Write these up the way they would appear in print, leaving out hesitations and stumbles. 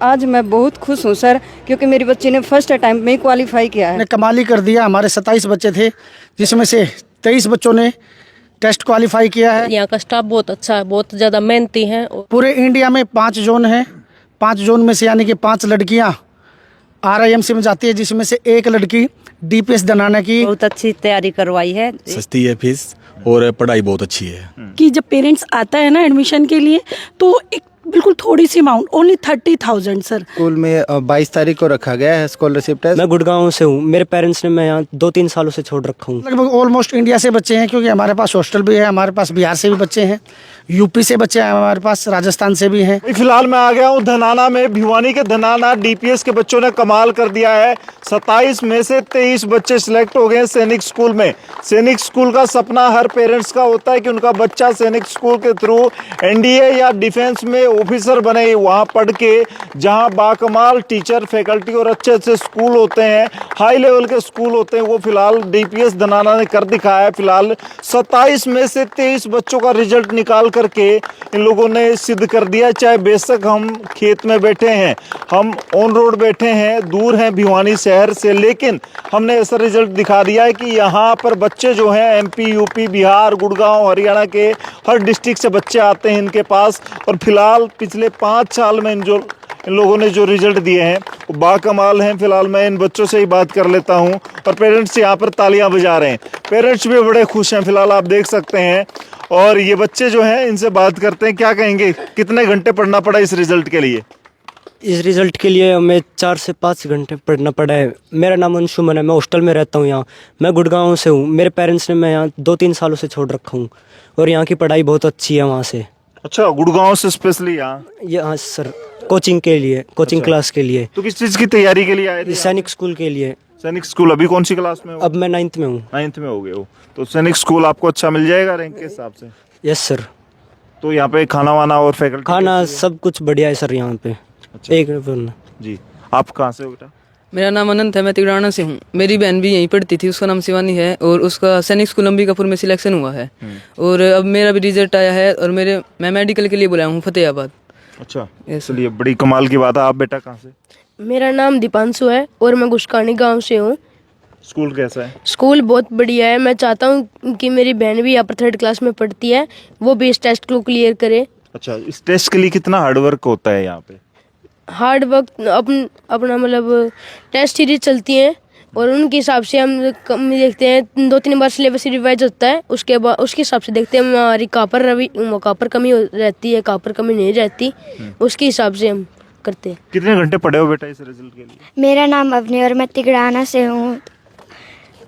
आज मैं बहुत खुश हूँ सर, क्योंकि मेरी बच्ची ने फर्स्ट टाइम में क्वालिफाई किया है। कमाल ही कर दिया। हमारे 27 बच्चे थे, जिसमें से 23 बच्चों ने टेस्ट क्वालिफाई किया है। यहाँ का स्टाफ बहुत अच्छा है, बहुत ज़्यादा मेहनती हैं। पूरे इंडिया में 5 जोन हैं, 5 जोन में से यानी कि 5 लड़कियां RIMC में जाती है, जिसमें से एक लड़की DPS दनाना की। बहुत अच्छी तैयारी करवाई है। सस्ती है फीस और पढ़ाई बहुत अच्छी है। कि जब पेरेंट्स आता है ना एडमिशन के लिए, तो एक बिल्कुल थोड़ी सी अमाउंट, ओनली 30,000 सर। स्कूल में 22 तारीख को रखा गया है स्कॉलरशिप टेस्ट। मैं गुड़गांव से हूँ। मेरे पेरेंट्स ने मैं यहाँ 2-3 सालों से छोड़ रखा हूँ। लगभग ऑलमोस्ट इंडिया से बच्चे हैं, क्योंकि हमारे पास हॉस्टल भी है, हमारे पास बिहार से भी बच्चे हैं, यूपी से बच्चे हैं, हमारे पास राजस्थान से भी हैं। फिलहाल मैं आ गया हूँ धनाना में। भिवानी के धनाना DPS के बच्चों ने कमाल कर दिया है। 27 में से 23 बच्चे सिलेक्ट हो गए सैनिक स्कूल में। सैनिक स्कूल का सपना हर पेरेंट्स का होता है कि उनका बच्चा सैनिक स्कूल के थ्रू NDA या डिफेंस में ऑफिसर बने, वहाँ पढ़ के जहाँ बाकमाल टीचर फैकल्टी और अच्छे अच्छे स्कूल होते हैं, हाई लेवल के स्कूल होते हैं, वो फिलहाल DPS धनाना ने कर दिखाया है। फिलहाल 27 में से 23 बच्चों का रिजल्ट निकाल करके इन लोगों ने सिद्ध कर दिया। चाहे बेशक हम खेत में बैठे हैं, हम ऑन रोड बैठे हैं, दूर हैं भिवानी शहर से, लेकिन हमने ऐसा रिजल्ट दिखा दिया है कि यहाँ पर बच्चे जो हैं MP, UP, बिहार, गुड़गांव, हरियाणा के हर डिस्ट्रिक्ट से बच्चे आते हैं इनके पास। और फिलहाल पिछले 5 साल में इन लोगों ने जो रिजल्ट दिए हैं वो बाकमाल हैं। फिलहाल मैं इन बच्चों से ही बात कर लेता हूं और पेरेंट्स यहाँ पर तालियां बजा रहे हैं। पेरेंट्स भी बड़े खुश हैं, फिलहाल आप देख सकते हैं। और ये बच्चे जो हैं इनसे बात करते हैं, क्या कहेंगे, कितने घंटे पढ़ना पड़ा इस रिजल्ट के लिए? इस रिज़ल्ट के लिए हमें 4 से 5 घंटे पढ़ना पड़ा है। मेरा नाम अंशुमन है, मैं हॉस्टल में रहता हूँ यहाँ। मैं गुड़गांव से हूँ। मेरे पेरेंट्स ने मैं यहाँ 2-3 सालों से छोड़ रखा हूँ और यहाँ की पढ़ाई बहुत अच्छी है वहाँ से। अच्छा, गुड़गांव से स्पेशली यहाँ सर कोचिंग के लिए, कोचिंग क्लास के लिए। तो किस चीज़ की तैयारी के लिए आए थे? सैनिक स्कूल के लिए। सैनिक स्कूल अभी कौन सी क्लास में हो? अब मैं 9th में हूँ। 9th में हो गए हो, तो सैनिक स्कूल आपको अच्छा मिल जाएगा रैंक के हिसाब से? Yes sir. तो यहाँ पे खाना वाना और फैकल्टी? खाना सब कुछ बढ़िया है सर यहाँ पे। अच्छा। एक जी, आप कहाँ से हो बेटा? मेरा नाम अनंत है, मैं तिगड़ाना से हूँ। मेरी बहन भी यहीं पढ़ती थी, उसका नाम शिवानी है और उसका सैनिक स्कूल अंबिकापुर में सिलेक्शन हुआ है। और अब मेरा भी रिजल्ट आया है और मैं मेडिकल के लिए बुलाया हूँ फतेहाबाद। अच्छा, इसलिए बड़ी कमाल की बात है। आप बेटा कहाँ से? मेरा नाम दीपांशु है और मैं गुस्कानी गांव से हूँ। स्कूल कैसा है? स्कूल बहुत बढ़िया है। मैं चाहता हूँ कि मेरी बहन भी यहाँ पर 3rd क्लास में पढ़ती है, वो भी इस टेस्ट को क्लियर करे। अच्छा, इस टेस्ट के लिए कितना हार्डवर्क होता है यहाँ पे? हार्ड वर्क अपना मतलब टेस्ट सीरीज चलती हैं और उनके हिसाब से हम देखते हैं 2-3 बार सिलेबस रिवाइज होता है। उसके बाद उसके हिसाब से देखते हैं हमारी कहाँ पर कमी रहती है, कहाँ पर कमी नहीं रहती, उसके हिसाब से हम करते हैं। कितने घंटे पढ़े हो बेटा इस रिजल्ट के लिए? मेरा नाम अवनी और मैं तिगड़ाना से हूँ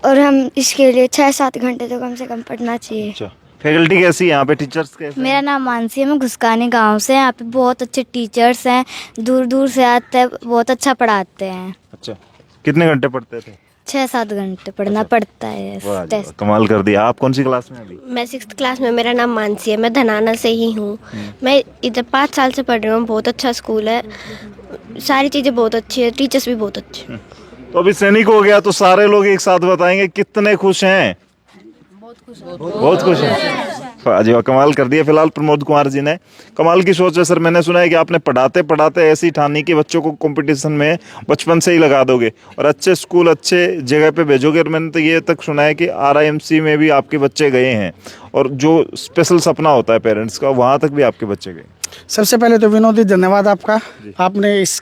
और हम इसके लिए 6-7 घंटे तो कम से कम पढ़ना चाहिए। अच्छा, फैकल्टी कैसी है यहाँ पे, टीचर्स कैसे? मेरा नाम मानसी है, मैं घुसकानी गांव से। यहाँ पे बहुत अच्छे टीचर्स हैं, दूर दूर से आते हैं, बहुत अच्छा पढ़ाते हैं। अच्छा, कितने घंटे पढ़ते थे? 6-7 घंटे पढ़ना पड़ता है टेस्ट। कमाल कर दिया। आप कौन सी क्लास में अभी? मैं 6th क्लास में। मेरा नाम मानसी है, मैं धनाना से ही हूँ। मैं इधर 5 साल से पढ़ रही हूँ। बहुत अच्छा स्कूल है, सारी चीज़ें बहुत अच्छी है, टीचर्स भी बहुत अच्छे। तो अभी सैनिक हो गया तो सारे लोग एक साथ बताएंगे कितने खुश हैं। बहुत खुश हैं। जी, कमाल कर दिया। फिलहाल प्रमोद कुमार जी ने कमाल की सोच है सर। मैंने सुना है कि आपने पढ़ाते पढ़ाते ऐसी ठानी कि बच्चों को कंपटीशन में बचपन से ही लगा दोगे और अच्छे स्कूल अच्छे जगह पे भेजोगे। और मैंने तो ये तक सुना है कि RIMC में भी आपके बच्चे गए हैं और जो स्पेशल सपना होता है पेरेंट्स का, वहाँ तक भी आपके बच्चे गए। सबसे पहले तो विनोदी धन्यवाद आपका, आपने इस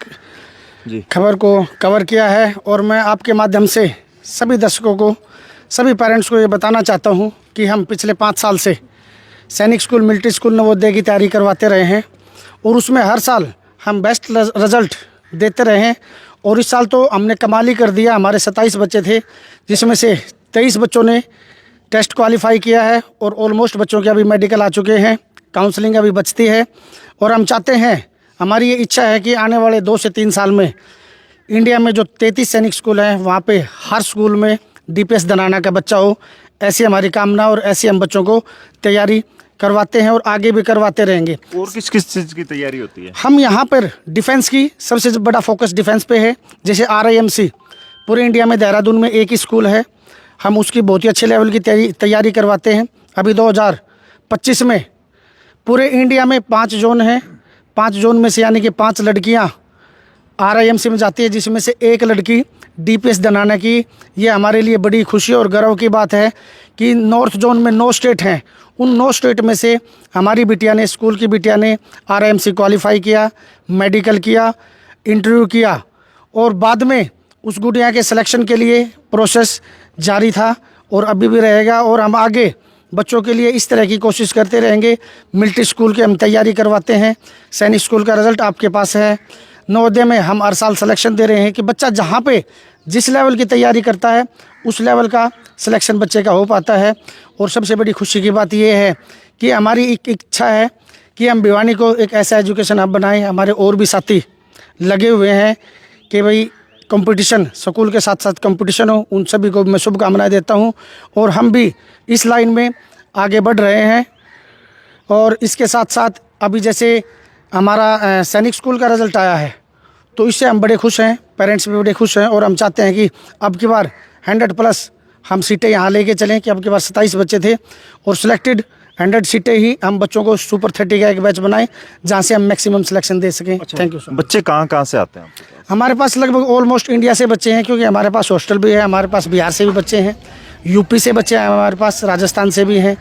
खबर को कवर किया है। और मैं आपके माध्यम से सभी दर्शकों को, सभी पेरेंट्स को ये बताना चाहता हूँ कि हम पिछले 5 साल से सैनिक स्कूल, मिलिट्री स्कूल, नवोदय की तैयारी करवाते रहे हैं और उसमें हर साल हम बेस्ट रिजल्ट देते रहे हैं। और इस साल तो हमने कमाल ही कर दिया। हमारे 27 बच्चे थे, जिसमें से 23 बच्चों ने टेस्ट क्वालिफाई किया है और ऑलमोस्ट बच्चों के अभी मेडिकल आ चुके हैं, काउंसलिंग अभी बचती है। और हम चाहते हैं, हमारी ये इच्छा है कि आने वाले 2 से 3 साल में इंडिया में जो 33 सैनिक स्कूल हैं, वहाँ पे हर स्कूल में DPS धनाना का बच्चा हो। ऐसी हमारी कामना और ऐसी हम बच्चों को तैयारी करवाते हैं और आगे भी करवाते रहेंगे। और किस किस चीज़ की तैयारी होती है? हम यहाँ पर डिफेंस की सबसे बड़ा फोकस डिफेंस पे है। जैसे RIMC पूरे इंडिया में देहरादून में एक ही स्कूल है, हम उसकी बहुत ही अच्छे लेवल की तैयारी करवाते हैं। अभी 2025 में पूरे इंडिया में 5 जोन हैं, 5 जोन में से यानी कि 5 लड़कियाँ RIMC में जाती है, जिसमें से एक लड़की DPS धनाना की। ये हमारे लिए बड़ी खुशी और गर्व की बात है कि नॉर्थ जोन में 9 स्टेट हैं, उन 9 स्टेट में से हमारी बिटिया ने, स्कूल की बिटिया ने RIMC क्वालिफाई किया, मेडिकल किया, इंटरव्यू किया और बाद में उस गुड़िया के सिलेक्शन के लिए प्रोसेस जारी था और अभी भी रहेगा। और हम आगे बच्चों के लिए इस तरह की कोशिश करते रहेंगे। मिलिट्री स्कूल के हम तैयारी करवाते हैं, सैनिक स्कूल का रिज़ल्ट आपके पास है। नवोदय में हम हर साल सिलेक्शन दे रहे हैं कि बच्चा जहाँ पे जिस लेवल की तैयारी करता है उस लेवल का सिलेक्शन बच्चे का हो पाता है। और सबसे बड़ी खुशी की बात यह है कि हमारी एक इच्छा है कि हम भिवानी को एक ऐसा एजुकेशन हब बनाएं। हमारे और भी साथी लगे हुए हैं कि भाई कंपटीशन, स्कूल के साथ साथ कंपटीशन हो। उन सभी को मैं शुभकामनाएं देता हूं और हम भी इस लाइन में आगे बढ़ रहे हैं। और इसके साथ साथ अभी जैसे हमारा सैनिक स्कूल का रिज़ल्ट आया है तो इससे हम बड़े खुश हैं, पेरेंट्स भी बड़े खुश हैं और हम चाहते हैं कि अब की बार 100+ हम सीटें यहाँ लेके चलें कि अब की बार 27 बच्चे थे और सिलेक्टेड 100 सीटें ही हम बच्चों को सुपर 30 का एक बैच बनाएं जहाँ से हम मैक्सिमम सिलेक्शन दे सकें। Thank you. बच्चे कहाँ से आते हैं आपके पास? हमारे पास लगभग ऑलमोस्ट इंडिया से बच्चे हैं, क्योंकि हमारे पास हॉस्टल भी है। हमारे पास बिहार से भी बच्चे हैं, यूपी से बच्चे हैं हमारे पास, राजस्थान से भी हैं,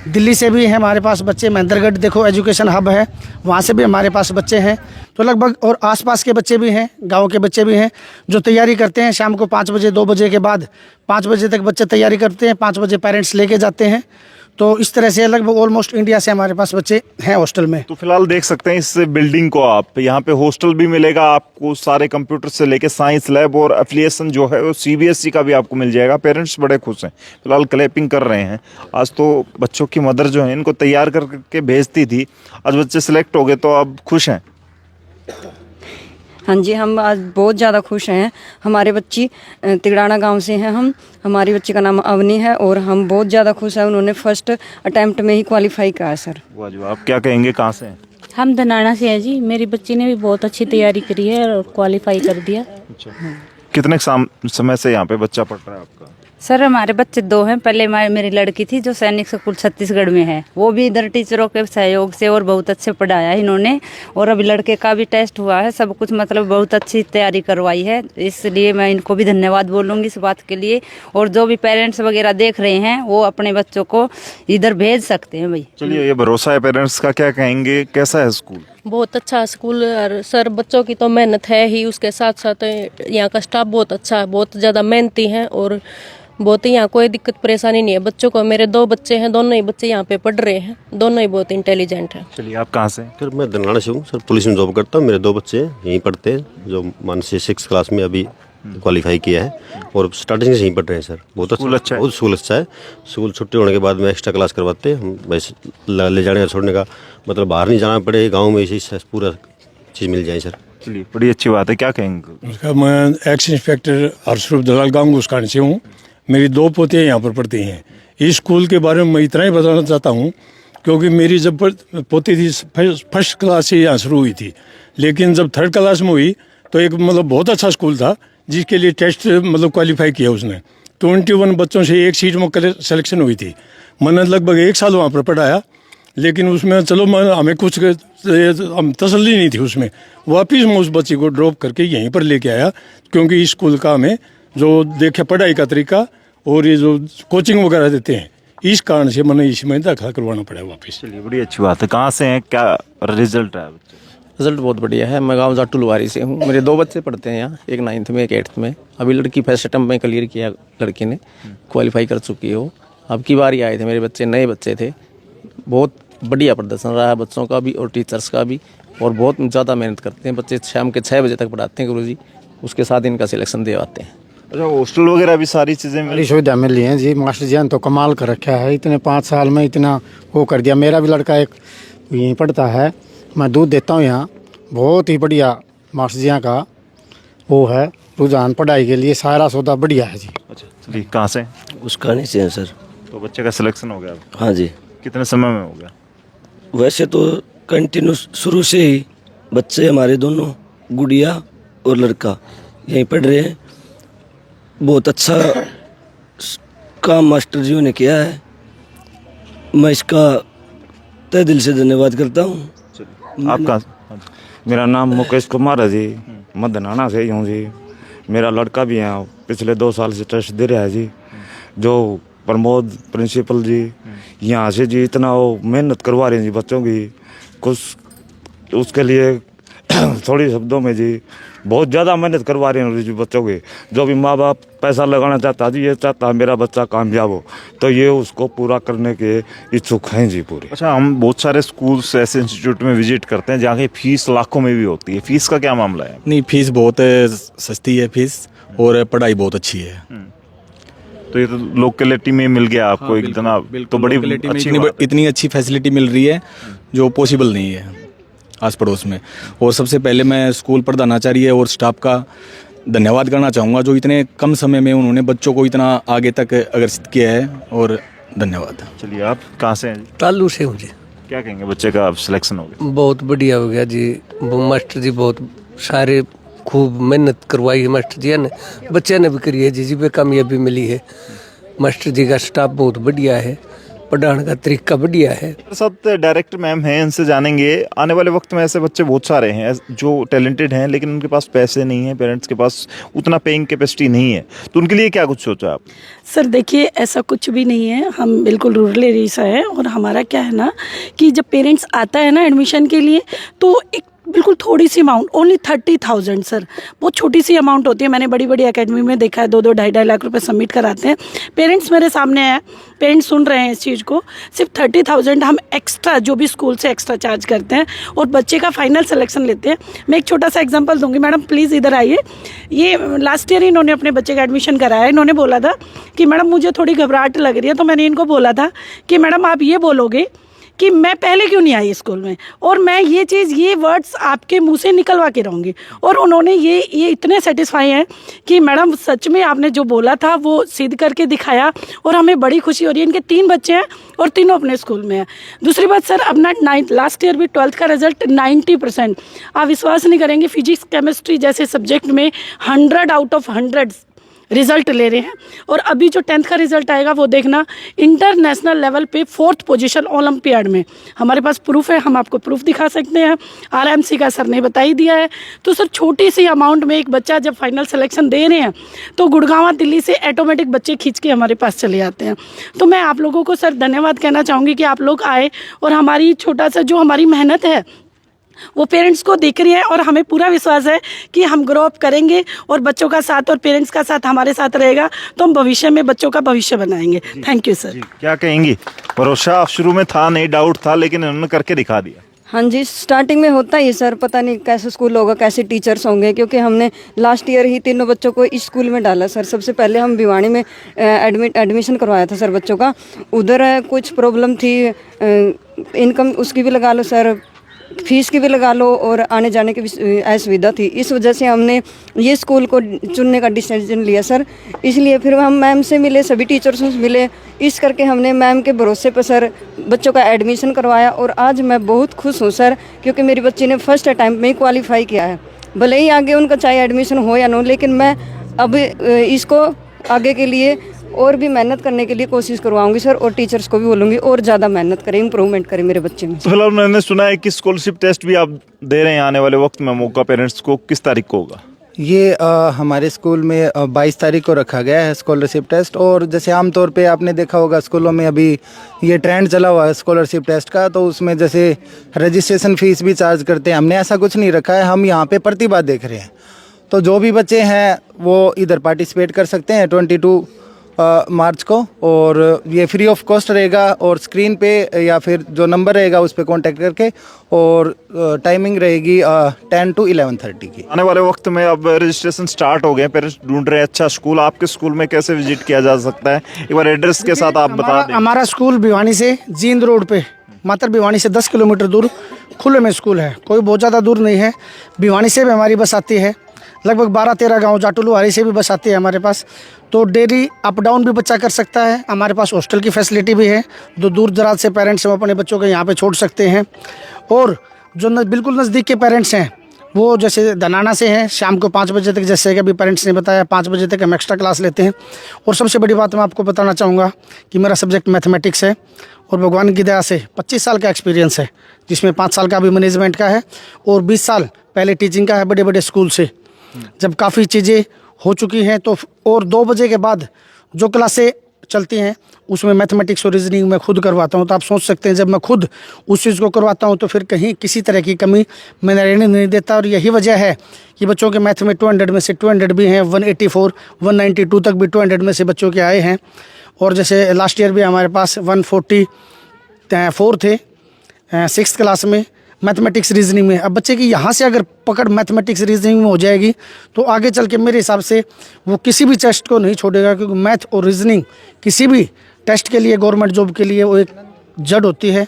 दिल्ली से भी हैं हमारे पास बच्चे। महेंद्रगढ़ देखो एजुकेशन हब है, वहाँ से भी हमारे पास बच्चे हैं। तो लगभग और आसपास के बच्चे भी हैं, गांव के बच्चे भी हैं जो तैयारी करते हैं। शाम को 5 बजे, 2 बजे के बाद 5 बजे तक बच्चे तैयारी करते हैं, 5 बजे पेरेंट्स लेके जाते हैं। तो इस तरह से लगभग ऑलमोस्ट इंडिया से हमारे पास बच्चे हैं हॉस्टल में। तो फिलहाल देख सकते हैं इस बिल्डिंग को आप, यहाँ पे हॉस्टल भी मिलेगा आपको, सारे कंप्यूटर से लेके साइंस लैब और एफिलिएशन जो है वो CBSE का भी आपको मिल जाएगा। पेरेंट्स बड़े खुश हैं, फिलहाल क्लैपिंग कर रहे हैं। आज तो बच्चों की मदर जो है इनको तैयार करके भेजती थी, आज बच्चे सिलेक्ट हो गए तो अब खुश हैं। हाँ जी, हम आज बहुत ज़्यादा खुश हैं। हमारे बच्ची तिगड़ाना गांव से हैं हम, हमारी बच्ची का नाम अवनी है और हम बहुत ज़्यादा खुश हैं। उन्होंने फर्स्ट अटेम्प्ट में ही क्वालिफाई किया है सर। वाह जी, आप क्या कहेंगे, कहाँ से हैं? हम धनाना से हैं जी। मेरी बच्ची ने भी बहुत अच्छी तैयारी करी है और क्वालिफाई कर दिया। अच्छा, कितने समय से यहाँ पे बच्चा पढ़ रहा है आपका? सर हमारे बच्चे 2 हैं। पहले मेरी लड़की थी जो सैनिक स्कूल छत्तीसगढ़ में है, वो भी इधर टीचरों के सहयोग से और बहुत अच्छे पढ़ाया है इन्होंने। और अभी लड़के का भी टेस्ट हुआ है, सब कुछ मतलब बहुत अच्छी तैयारी करवाई है, इसलिए मैं इनको भी धन्यवाद बोलूँगी इस बात के लिए। और जो भी पेरेंट्स वगैरह देख रहे हैं वो अपने बच्चों को इधर भेज सकते हैं भाई। चलिए, ये भरोसा है पेरेंट्स का, क्या कहेंगे, कैसा है स्कूल? बहुत अच्छा स्कूल और सर बच्चों की तो मेहनत है ही, उसके साथ साथ यहाँ का स्टाफ बहुत अच्छा है, बहुत ज़्यादा मेहनती हैं और बहुत ही यहाँ कोई दिक्कत परेशानी नहीं है बच्चों को। मेरे 2 बच्चे हैं, दोनों ही बच्चे यहाँ पे पढ़ रहे हैं, दोनों ही बहुत इंटेलिजेंट हैं। चलिए, आप कहाँ से? सर मैं धनाना से हूँ सर, पुलिस में जॉब करता हूँ। मेरे 2 बच्चे यहीं पढ़ते हैं, जो मान से 6th क्लास में अभी क्वालिफाई किया है और स्टार्टिंग से यहीं पढ़ रहे हैं सर। बहुत अच्छा है, बहुत स्कूल अच्छा है। स्कूल छुट्टी होने के बाद में एक्स्ट्रा क्लास करवाते हैं हम, वैसे ले जाने का छोड़ने का मतलब बाहर नहीं जाना पड़े, गाँव में इसी पूरा चीज़ मिल जाए सर। चलिए, बड़ी अच्छी बात है, क्या कहेंगे? मैं एक्स इंस्पेक्टर हर्षरूप दलाल गाँव गुस्कान से हूँ। मेरी 2 पोते यहाँ पर पढ़ती हैं। इस स्कूल के बारे में मैं इतना ही बताना चाहता हूँ क्योंकि मेरी जब पोती थी फर्स्ट क्लास से यहाँ शुरू हुई थी, लेकिन जब 3rd क्लास में हुई तो एक मतलब बहुत अच्छा स्कूल था जिसके लिए टेस्ट मतलब क्वालिफाई किया उसने। 21 बच्चों से एक सीट में सिलेक्शन हुई थी। मैंने लगभग 1 साल वहाँ पर पढ़ाया, लेकिन उसमें चलो हमें कुछ तसल्ली नहीं थी उसमें। वापिस मैं उस बच्चे को ड्रॉप करके यहीं पर लेके आया क्योंकि इस स्कूल का हमें जो देखे पढ़ाई का तरीका और ये जो कोचिंग वगैरह देते हैं, इस कारण से मैंने इसमें दाखिला करवाना पड़ा वापस। चलिए, बड़ी अच्छी बात है। कहाँ से हैं, क्या रिजल्ट है? रिजल्ट बहुत बढ़िया है। मैं गांव जाटू लुवारी से हूँ। मेरे 2 बच्चे पढ़ते हैं यहाँ, एक 9th में, एक 8th में। अभी लड़की फर्स्ट अटेम्प्ट में क्लियर किया, लड़की ने क्वालिफाई कर चुकी हो। अब की बार ही आए थे मेरे बच्चे, नए बच्चे थे। बहुत बढ़िया प्रदर्शन रहा है बच्चों का भी और टीचर्स का भी, और बहुत ज़्यादा मेहनत करते हैं बच्चे। शाम के 6 बजे तक पढ़ाते हैं गुरुजी, उसके साथ इनका सिलेक्शन दिलवाते हैं। अच्छा, हॉस्टल वगैरह भी सारी चीज़ें मिली? सुविधा मिली है जी। मास्टर जी ने तो कमाल कर रखा है, इतने 5 साल में इतना वो कर दिया। मेरा भी लड़का एक यहीं पढ़ता है, मैं दूध देता हूँ यहाँ। बहुत ही बढ़िया मास्टर जी का वो है रुझान पढ़ाई के लिए, सारा सौदा बढ़िया है जी। अच्छा, चलिए, कहाँ से? गुस्कान से हैं सर। तो बच्चे का सिलेक्शन हो गया? हाँ जी। कितने समय में हो गया? वैसे तो कंटिन्यू शुरू से ही बच्चे हमारे दोनों, गुड़िया और लड़का, यहीं पढ़ रहे हैं। बहुत अच्छा काम मास्टर जी ने किया है, मैं इसका तहे दिल से धन्यवाद करता हूँ। आपका? मेरा नाम मुकेश कुमार है जी, मैं धनाना से ही हूँ जी। मेरा लड़का भी यहाँ पिछले 2 साल से टेस्ट दे रहा है जी। जो प्रमोद प्रिंसिपल जी यहाँ से जी इतना वो मेहनत करवा रहे हैं जी बच्चों की, कुछ उसके लिए थोड़ी शब्दों में जी बहुत ज़्यादा मेहनत करवा रहे हैं जी बच्चों के। जो भी माँ बाप पैसा लगाना चाहता है जी, ये चाहता है मेरा बच्चा कामयाब हो, तो ये उसको पूरा करने के इच्छुक हैं जी पूरे। अच्छा, हम बहुत सारे स्कूल्स ऐसे इंस्टीट्यूट में विजिट करते हैं जहाँ की फीस लाखों में भी होती है, फीस का क्या मामला है? नहीं, फीस बहुत सस्ती है फीस, और पढ़ाई बहुत अच्छी है। तो ये तो लोकेलिटी में मिल गया आपको। हाँ, इतना तो बड़ी अच्छी इतनी अच्छी फैसिलिटी मिल रही है जो पॉसिबल नहीं है आस पड़ोस में। और सबसे पहले मैं स्कूल प्रधानाचार्य और स्टाफ का धन्यवाद करना चाहूँगा, जो इतने कम समय में उन्होंने बच्चों को इतना आगे तक अग्रसित किया है, और धन्यवाद। चलिए, आप कहाँ से हैं? तालू से हूँ जी। क्या कहेंगे, बच्चे का सिलेक्शन हो गया? बहुत बढ़िया हो गया जी, वो मास्टर जी बहुत सारे खूब मेहनत करवाई है मास्टर जी ने, बच्चे ने भी करी है जी पे कामयाबी मिली है। मास्टर जी का स्टाफ बहुत बढ़िया है, पढ़ाने का तरीका बढ़िया है। साथ डायरेक्टर मैम हैं, इनसे जानेंगे। आने वाले वक्त में ऐसे बच्चे बहुत सारे हैं जो टैलेंटेड हैं, लेकिन उनके पास पैसे नहीं है, पेरेंट्स के पास उतना पेइंग कैपेसिटी नहीं है, तो उनके लिए क्या कुछ सोचा आप? सर देखिए, ऐसा कुछ भी नहीं है, हम बिल्कुल रूरल एरिया से हैं, और हमारा क्या है ना कि जब पेरेंट्स आता है ना एडमिशन के लिए, तो एक बिल्कुल थोड़ी सी अमाउंट, ओनली 30,000 सर, बहुत छोटी सी अमाउंट होती है। मैंने बड़ी बड़ी एकेडमी में देखा है 2-2, 2.5 लाख रुपए सबमिट कराते हैं। पेरेंट्स मेरे सामने हैं, पेरेंट्स सुन रहे हैं इस चीज़ को। सिर्फ 30,000 हम एक्स्ट्रा जो भी स्कूल से एक्स्ट्रा चार्ज करते हैं और बच्चे का फाइनल सिलेक्शन लेते हैं। मैं एक छोटा सा एग्जांपल दूंगी, मैडम प्लीज़ इधर आइए। ये लास्ट ईयर इन्होंने अपने बच्चे का एडमिशन कराया। इन्होंने बोला था कि मैडम मुझे थोड़ी घबराहट लग रही है, तो मैंने इनको बोला था कि मैडम आप ये बोलोगे कि मैं पहले क्यों नहीं आई स्कूल में, और मैं ये वर्ड्स आपके मुंह से निकलवा के रहूँगी। और उन्होंने ये इतने सेटिस्फाई हैं कि मैडम सच में आपने जो बोला था वो सिद्ध करके दिखाया, और हमें बड़ी खुशी हो रही है। इनके 3 बच्चे हैं और तीनों अपने स्कूल में हैं। दूसरी बात सर, अपना लास्ट ईयर भी 12th का रिजल्ट 90%, आप विश्वास नहीं करेंगे, फिजिक्स केमिस्ट्री जैसे सब्जेक्ट में 100 आउट ऑफ 100 रिज़ल्ट ले रहे हैं। और अभी जो 10th का रिज़ल्ट आएगा वो देखना, इंटरनेशनल लेवल पे 4th पोजीशन ओलंपियाड में। हमारे पास प्रूफ है, हम आपको प्रूफ दिखा सकते हैं, RMC का सर ने बता ही दिया है। तो सर छोटी सी अमाउंट में एक बच्चा जब फाइनल सिलेक्शन दे रहे हैं, तो गुड़गांव दिल्ली से ऑटोमेटिक बच्चे खींच के हमारे पास चले आते हैं। तो मैं आप लोगों को सर धन्यवाद कहना चाहूँगी कि आप लोग आए, और हमारी छोटा सा जो हमारी मेहनत है वो पेरेंट्स को दिख रही है, और हमें पूरा विश्वास है कि हम ग्रो अप करेंगे, और बच्चों का साथ और पेरेंट्स का साथ हमारे साथ रहेगा, तो हम भविष्य में बच्चों का भविष्य बनाएंगे। Thank you sir. क्या कहेंगी? भरोसा शुरू में था नहीं, डाउट था, लेकिन उन्होंने करके दिखा दिया। हाँ जी, स्टार्टिंग में होता ही सर, पता नहीं कैसे स्कूल होगा, कैसे टीचर्स होंगे, क्योंकि हमने लास्ट ईयर ही तीनों बच्चों को इस स्कूल में डाला सर। सबसे पहले हम भिवानी में एडमिशन करवाया था सर बच्चों का। उधर कुछ प्रॉब्लम थी, इनकम उसकी भी लगा लो सर, फीस की भी लगा लो, और आने जाने की भी असुविधा थी। इस वजह से हमने ये स्कूल को चुनने का डिसीजन लिया सर। इसलिए फिर हम मैम से मिले, सभी टीचर्स से मिले, इस करके हमने मैम के भरोसे पर सर बच्चों का एडमिशन करवाया। और आज मैं बहुत खुश हूँ सर, क्योंकि मेरी बच्ची ने फर्स्ट अटैम्प्ट में ही क्वालिफाई किया है। भले ही आगे उनका चाहे एडमिशन हो या ना हो, लेकिन मैं अब इसको आगे के लिए और भी मेहनत करने के लिए कोशिश करवाऊंगी सर, और टीचर्स को भी बोलूँगी और ज़्यादा मेहनत करें, इंप्रूवमेंट करें मेरे बच्चे में। तो फिलहाल मैंने सुना है कि स्कॉलरशिप टेस्ट भी आप दे रहे हैं आने वाले वक्त में, मौका पेरेंट्स को किस तारीख को होगा? ये हमारे स्कूल में 22 तारीख को रखा गया है स्कॉलरशिप टेस्ट। और जैसे आमतौर पे आपने देखा होगा स्कूलों में अभी ये ट्रेंड चला हुआ है स्कॉलरशिप टेस्ट का, तो उसमें जैसे रजिस्ट्रेशन फ़ीस भी चार्ज करते हैं। हमने ऐसा कुछ नहीं रखा है, हम यहाँ पे प्रतिभा देख रहे हैं। तो जो भी बच्चे हैं वो इधर पार्टिसिपेट कर सकते हैं 22 मार्च को, और ये फ्री ऑफ कॉस्ट रहेगा। और स्क्रीन पे या फिर जो नंबर रहेगा उस पर कॉन्टैक्ट करके, और टाइमिंग रहेगी 10 to 11:30 की। आने वाले वक्त में अब रजिस्ट्रेशन स्टार्ट हो गए, पेरेंट्स ढूंढ रहे हैं अच्छा स्कूल। आपके स्कूल में कैसे विजिट किया जा सकता है, एक बार एड्रेस के साथ आप बता दें। हमारा स्कूल भिवानी से जींद रोड पे, मात्र भिवानी से 10 किलोमीटर दूर खुले में स्कूल है, कोई बहुत ज़्यादा दूर नहीं है। भिवानी से भी हमारी बस आती है, लगभग 12-13 गांव जाटुलू हरी से भी बस आती है हमारे पास। तो डेली अप डाउन भी बच्चा कर सकता है। हमारे पास हॉस्टल की फैसिलिटी भी है, जो दूर दराज से पेरेंट्स हम अपने बच्चों को यहाँ पे छोड़ सकते हैं। और जो बिल्कुल नज़दीक के पेरेंट्स हैं, वो जैसे धनाना से हैं, शाम को 5 बजे तक, जैसे कि अभी पेरेंट्स ने बताया 5 बजे तक हम एक्स्ट्रा क्लास लेते हैं। और सबसे बड़ी बात मैं आपको बताना चाहूँगा कि मेरा सब्जेक्ट मैथमेटिक्स है, और भगवान की दया से 25 साल का एक्सपीरियंस है, जिसमें 5 साल का भी मैनेजमेंट का है और 20 साल पहले टीचिंग का है बड़े बड़े स्कूल से। जब काफ़ी चीज़ें हो चुकी हैं तो और 2 बजे के बाद जो क्लासें चलती हैं उसमें मैथमेटिक्स और रीजनिंग मैं खुद करवाता हूं। तो आप सोच सकते हैं जब मैं खुद उस चीज़ को करवाता हूं तो फिर कहीं किसी तरह की कमी मैं रहने नहीं देता। और यही वजह है कि बच्चों के मैथ में 200 में से 200 भी हैं, 184 192 तक भी 200 में से बच्चों के आए हैं। और जैसे लास्ट ईयर भी हमारे पास 144 थे 6th क्लास में मैथमेटिक्स रीजनिंग में। अब बच्चे की यहाँ से अगर पकड़ मैथमेटिक्स रीजनिंग में हो जाएगी तो आगे चल के मेरे हिसाब से वो किसी भी टेस्ट को नहीं छोड़ेगा, क्योंकि मैथ और रीजनिंग किसी भी टेस्ट के लिए, गवर्नमेंट जॉब के लिए वो एक जड़ होती है,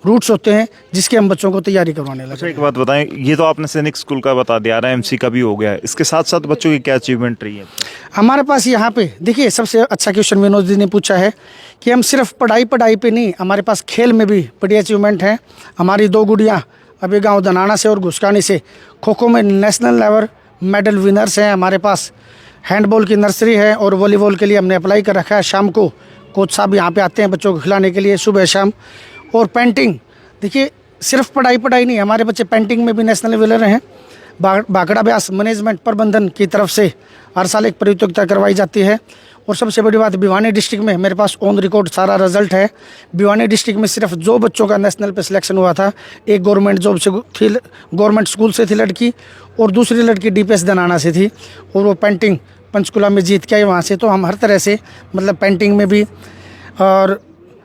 रूट्स होते हैं जिसके हम बच्चों को तैयारी करवाने लगे। अच्छा, एक बात बताएं, ये तो आपने सैनिक स्कूल का बता दिया, RMC का भी हो गया, इसके साथ साथ बच्चों की क्या अचीवमेंट रही है? हमारे पास यहाँ पे देखिए सबसे अच्छा क्वेश्चन विनोद जी ने पूछा है कि हम सिर्फ पढ़ाई पे नहीं, हमारे पास खेल में भी बड़ी अचीवमेंट है। हमारी 2 गुड़ियाँ अभी गांव धनाना से और घुसकानी से खो खो में नेशनल लेवल मेडल विनर्स हैं। हमारे पास हैंडबॉल की नर्सरी है और वॉलीबॉल के लिए हमने अप्लाई कर रखा है। शाम को कोच साहब यहाँ पे आते हैं बच्चों को खिलाने के लिए, सुबह शाम। और पेंटिंग देखिए सिर्फ पढ़ाई नहीं, हमारे बच्चे पेंटिंग में भी नेशनल विनर हैं। भाखड़ा ब्यास मैनेजमेंट प्रबंधन की तरफ से हर साल एक प्रतियोगिता करवाई जाती है। और सबसे बड़ी बात, भिवानी डिस्ट्रिक्ट में मेरे पास ऑन रिकॉर्ड सारा रिजल्ट है। भिवानी डिस्ट्रिक्ट में सिर्फ 2 बच्चों का नेशनल पे सिलेक्शन हुआ था। एक गवर्नमेंट जॉब से थी, गवर्नमेंट स्कूल से थी लड़की, और दूसरी लड़की DPS धनाना से थी, और वो पेंटिंग पंचकुला में जीत के आई वहाँ से। तो हम हर तरह से मतलब पेंटिंग में भी और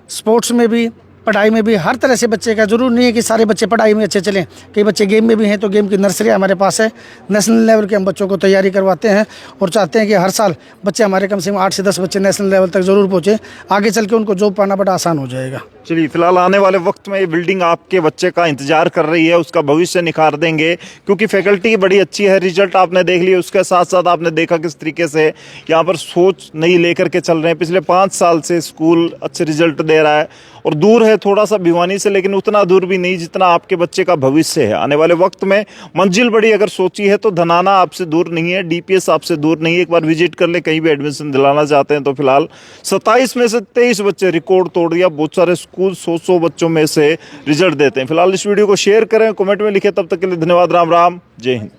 स्पोर्ट्स में भी, पढ़ाई में भी, हर तरह से बच्चे का, जरूर नहीं है कि सारे बच्चे पढ़ाई में अच्छे चलें, कई बच्चे गेम में भी हैं। तो गेम की नर्सरी हमारे पास है, नेशनल लेवल के हम बच्चों को तैयारी करवाते हैं और चाहते हैं कि हर साल बच्चे हमारे कम से कम 8 से 10 बच्चे नेशनल लेवल तक जरूर पहुँचे। आगे चल के उनको जॉब पाना बड़ा आसान हो जाएगा। चलिए, फिलहाल आने वाले वक्त में ये बिल्डिंग आपके बच्चे का इंतजार कर रही है, उसका भविष्य निखार देंगे, क्योंकि फैकल्टी बड़ी अच्छी है। रिजल्ट आपने देख लिया, उसके साथ साथ आपने देखा किस तरीके से यहाँ पर सोच नई लेकर के चल रहे हैं। पिछले 5 साल से स्कूल अच्छे रिजल्ट दे रहा है, और दूर है थोड़ा सा भिवानी से, लेकिन उतना दूर भी नहीं जितना आपके बच्चे का भविष्य है। आने वाले वक्त में मंजिल बड़ी अगर सोची है तो धनाना आपसे दूर नहीं है, DPS आपसे दूर नहीं है। एक बार विजिट कर ले, कहीं भी एडमिशन दिलाना चाहते हैं तो। फिलहाल 27 में से 23 बच्चे रिकॉर्ड तोड़ दिया। बहुत सारे स्कूल 100 बच्चों में से रिजल्ट देते हैं। फिलहाल इस वीडियो को शेयर करें, कमेंट में लिखें। तब तक के लिए धन्यवाद। राम राम, जय हिंद।